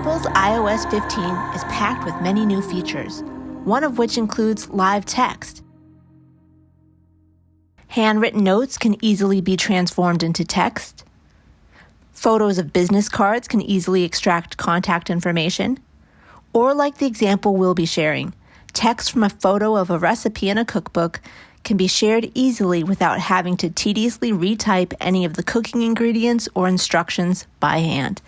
Apple's iOS 15 is packed with many new features, one of which includes live text. Handwritten notes can easily be transformed into text. Photos of business cards can easily extract contact information. Or like the example we'll be sharing, text from a photo of a recipe in a cookbook can be shared easily without having to tediously retype any of the cooking ingredients or instructions by hand.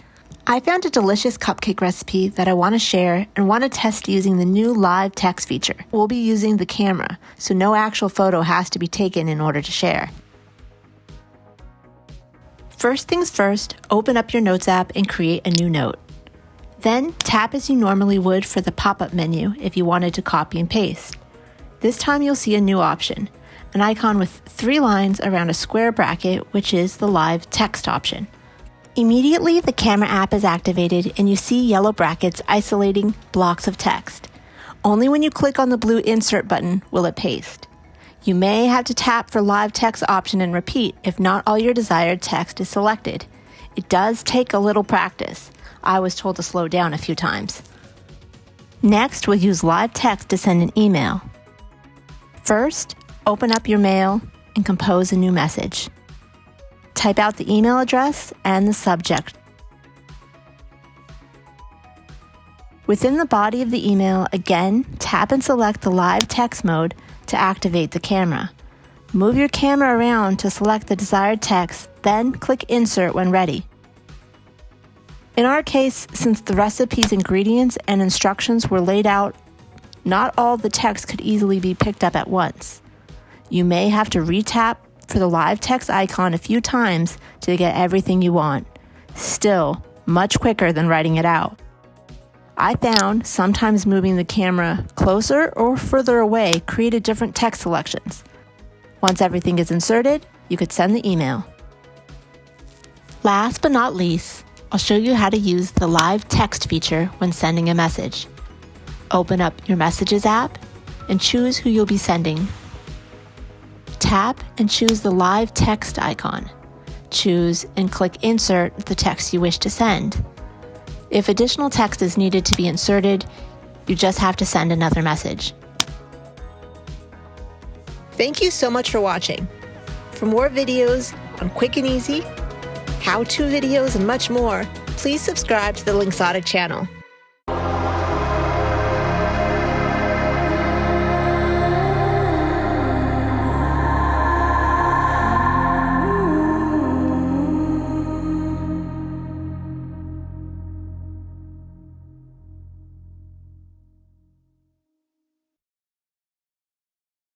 I found a delicious cupcake recipe that I want to share and want to test using the new live text feature. We'll be using the camera, so no actual photo has to be taken in order to share. First things first, open up your Notes app and create a new note. Then tap as you normally would for the pop-up menu if you wanted to copy and paste. This time you'll see a new option, an icon with 3 lines around a square bracket, which is the live text option. Immediately, the camera app is activated and you see yellow brackets isolating blocks of text. Only when you click on the blue insert button will it paste. You may have to tap for live text option and repeat if not all your desired text is selected. It does take a little practice. I was told to slow down a few times. Next, we'll use live text to send an email. First, open up your mail and compose a new message. Type out the email address and the subject. Within the body of the email, again, tap and select the live text mode to activate the camera. Move your camera around to select the desired text, then click Insert when ready. In our case, since the recipe's ingredients and instructions were laid out, not all the text could easily be picked up at once. You may have to retap for the live text icon a few times to get everything you want. Still, much quicker than writing it out. I found sometimes moving the camera closer or further away created different text selections. Once everything is inserted, you could send the email. Last but not least, I'll show you how to use the live text feature when sending a message. Open up your Messages app and choose who you'll be sending. Tap and choose the live text icon. Choose and click Insert the text you wish to send. If additional text is needed to be inserted, you just have to send another message. Thank you so much for watching. For more videos on quick and easy, how-to videos, and much more, please subscribe to the Linxotic channel.